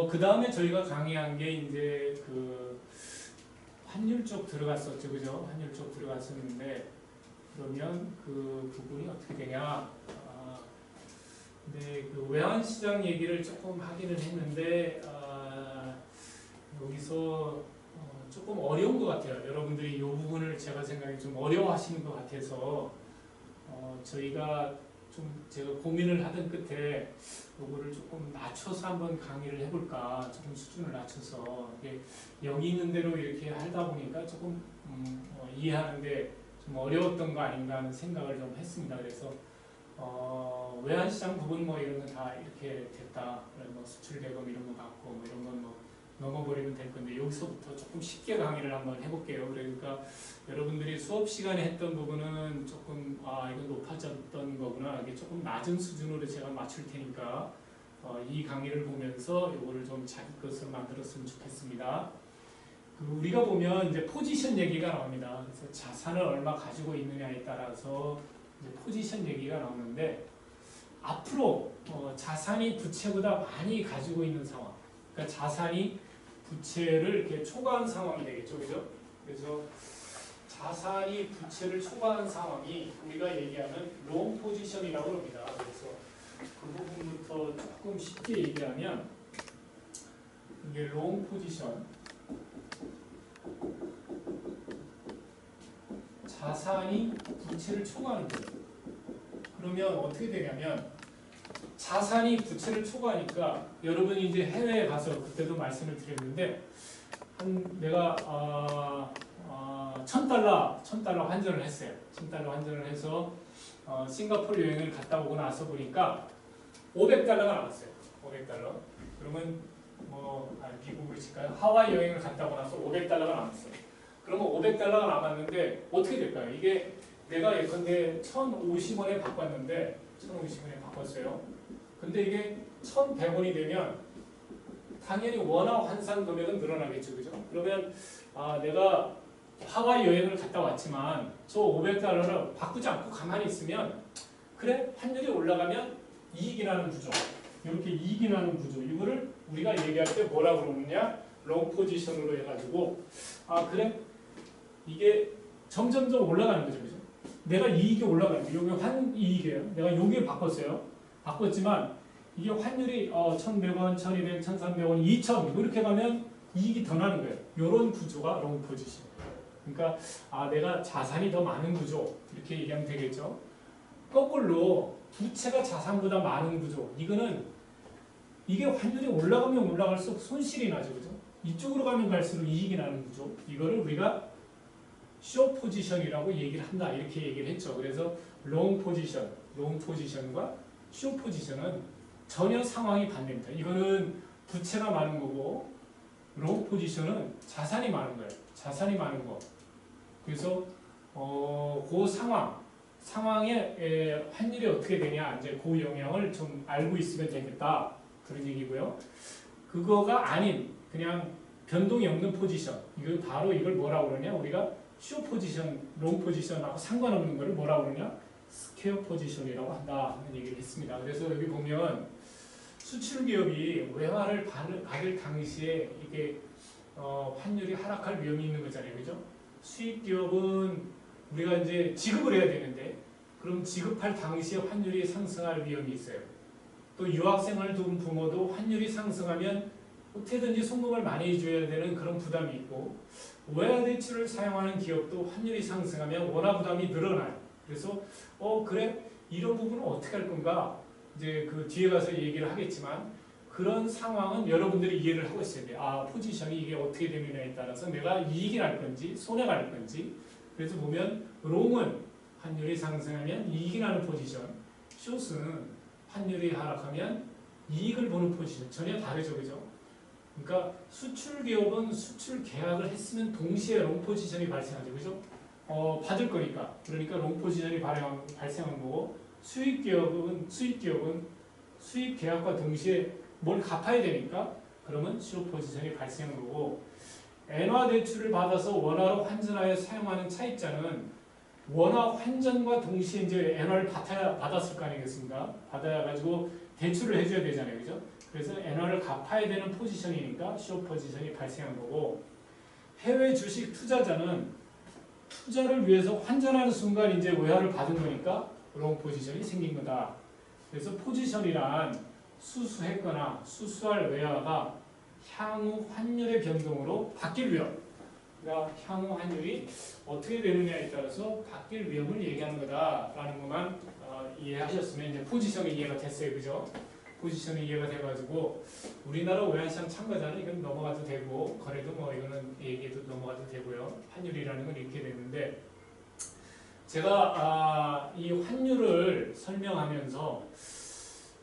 그 다음에 저희가 강의한 게 이제 그 환율 쪽 들어갔었죠, 그죠? 환율 쪽 들어갔었는데 그러면 그 부분이 어떻게 되냐? 근데 그 외환시장 얘기를 조금 하기는 했는데 여기서 조금 어려운 것 같아요. 여러분들이 이 부분을 제가 생각에 좀 어려워하시는 것 같아서 저희가 좀 제가 고민을 하던 끝에 요거를 조금 낮춰서 한번 강의를 해볼까, 조금 수준을 낮춰서 여기 있는 대로 이렇게 하다 보니까 조금 이해하는데 좀 어려웠던 거 아닌가 하는 생각을 좀 했습니다. 그래서 외환시장 부분 뭐 이런 거 다 이렇게 됐다, 뭐 수출 대금 이런 거 갖고 뭐 이런 건 뭐 넘어버리면 될 건데 여기서부터 조금 쉽게 강의를 한번 해볼게요. 그러니까 여러분들이 수업 시간에 했던 부분은 조금 이건 높아졌던 거구나, 이게 조금 낮은 수준으로 제가 맞출 테니까 이 강의를 보면서 이거를 좀 자기 것으로 만들었으면 좋겠습니다. 우리가 보면 이제 포지션 얘기가 나옵니다. 그래서 자산을 얼마 가지고 있느냐에 따라서 이제 포지션 얘기가 나오는데 앞으로 자산이 부채보다 많이 가지고 있는 상황, 그러니까 자산이 부채를 이렇게 초과한 상황이 되겠죠, 그죠? 그래서 자산이 부채를 초과한 상황이 우리가 얘기하는 롱 포지션이라고 합니다. 그래서 그 부분부터 조금 쉽게 얘기하면 이게 롱 포지션, 자산이 부채를 초과하는 거예요. 그러면 어떻게 되냐면 자산이 부채를 초과하니까 여러분이 이제 해외에 가서 그때도 말씀을 드렸는데 내가 $1,000 환전을 했어요. $1,000 환전을 해서 싱가포르 여행을 갔다 오고 나서 보니까 $500가 남았어요. $500. 그러면 미국으로 칠까요? 하와이 여행을 갔다 오고 나서 $500가 남았어요. 그러면 $500가 남았는데 어떻게 될까요? 이게 내가 예컨대 1,050원에 바꿨는데 1,050원에 바꿨어요. 근데 이게 1,100원이 되면 당연히 원화 환산 금액은 늘어나겠죠, 그죠? 그러면 내가 하와이 여행을 갔다 왔지만 저 $500를 바꾸지 않고 가만히 있으면 그래, 환율이 올라가면 이익이 나는 구조, 이렇게 이익이 나는 구조, 이거를 우리가 얘기할 때 뭐라고 그러느냐, 롱 포지션으로 해가지고 그래, 이게 점점점 올라가는 거죠, 그죠? 내가 이익이 올라가는 거예요. 이게 환이익이에요. 내가 여기에 바꿨어요. 바꿨지만 이게 환율이 1,100원, 1,200, 1,300원, 2,000 이렇게 가면 이익이 더 나는 거예요. 이런 구조가 롱 포지션. 그러니까 내가 자산이 더 많은 구조, 이렇게 얘기하면 되겠죠. 거꾸로 부채가 자산보다 많은 구조, 이게 환율이 올라가면 올라갈수록 손실이 나죠, 그죠? 이쪽으로 가면 갈수록 이익이 나는 구조, 이거를 우리가 숏 포지션이라고 얘기를 한다, 이렇게 얘기를 했죠. 그래서 롱 포지션과 숏 포지션은 전혀 상황이 반대입니다. 이거는 부채가 많은 거고, 롱 포지션은 자산이 많은 거예요. 자산이 많은 거. 그래서 그 상황에 환율이 어떻게 되냐, 이제 그 영향을 좀 알고 있으면 되겠다, 그런 얘기고요. 그거가 아닌 그냥 변동이 없는 포지션, 이걸 바로 이걸 뭐라고 그러냐, 우리가 숏 포지션, 롱 포지션하고 상관없는 거를 뭐라고 그러냐, 스퀘어 포지션이라고 한다 하는 얘기를 했습니다. 그래서 여기 보면 수출 기업이 외화를 받을 당시에 이게 환율이 하락할 위험이 있는 거잖아요, 그죠? 수입 기업은 우리가 이제 지급을 해야 되는데, 그럼 지급할 당시에 환율이 상승할 위험이 있어요. 또 유학생을 둔 부모도 환율이 상승하면 어떻게든지 송금을 많이 줘야 되는 그런 부담이 있고, 외화 대출을 사용하는 기업도 환율이 상승하면 원화 부담이 늘어나요. 그래서 그래, 이런 부분은 어떻게 할 건가, 이제 그 뒤에 가서 얘기를 하겠지만, 그런 상황은 여러분들이 이해를 하고 있어야 돼요. 포지션이 이게 어떻게 되느냐에 따라서 내가 이익이 날 건지 손해가 날 건지. 그래서 보면 롱은 환율이 상승하면 이익이 나는 포지션, 숏은 환율이 하락하면 이익을 보는 포지션, 전혀 다르죠, 그죠? 그러니까 수출 기업은 수출 계약을 했으면 동시에 롱 포지션이 발생하죠, 그죠? 받을 거니까. 그러니까 롱 포지션이 발생한 거고, 수입 기업은 수입 계약과 동시에 뭘 갚아야 되니까 그러면 숏 포지션이 발생한 거고, 엔화 대출을 받아서 원화로 환전하여 사용하는 차입자는 원화 환전과 동시에 이제 엔화를 받았을 거 아니겠습니까? 받아야 가지고 대출을 해줘야 되잖아요, 그죠? 그래서 엔화를 갚아야 되는 포지션이니까 숏 포지션이 발생한 거고, 해외 주식 투자자는 투자를 위해서 환전하는 순간 이제 외화를 받은 거니까 롱 포지션이 생긴 거다. 그래서 포지션이란 수수했거나 수수할 외화가 향후 환율의 변동으로 바뀔 위험. 그러니까 향후 환율이 어떻게 되느냐에 따라서 바뀔 위험을 얘기하는 거다라는 것만 이해하셨으면 이제 포지션이 이해가 됐어요, 그죠? 포지션이 이해가 돼가지고 우리나라 외환시장 참가자는 이건 넘어가도 되고 거래도 뭐 이거는 얘기해도 넘어가도 되고요. 환율이라는 건 이렇게 되는데 제가 이 환율을 설명하면서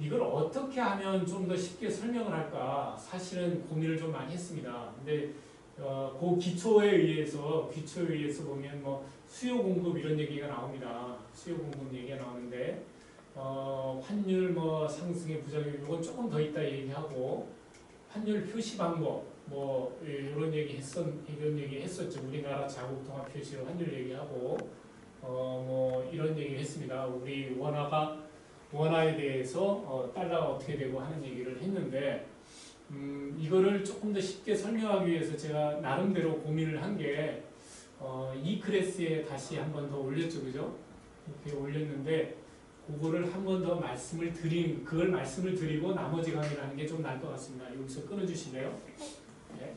이걸 어떻게 하면 좀 더 쉽게 설명을 할까 사실은 고민을 좀 많이 했습니다. 근데 그 기초에 의해서 보면 뭐 수요 공급 이런 얘기가 나옵니다. 수요 공급 얘기가 나오는데 환율 뭐 상승의 부작용 이건 조금 더 있다 얘기하고 환율 표시 방법 뭐 이런 얘기 했었죠. 우리나라 자국 통합 표시로 환율 얘기하고 뭐 이런 얘기 했습니다. 우리 원화에 대해서 달러가 어떻게 되고 하는 얘기를 했는데 이거를 조금 더 쉽게 설명하기 위해서 제가 나름대로 고민을 한 게 이 클래스에 다시 한 번 더 올렸죠, 그죠? 이렇게 올렸는데 그거를 한 번 더 말씀을 드리고 나머지 강의를 하는 게 좀 나을 것 같습니다. 여기서 끊어주실래요? 네.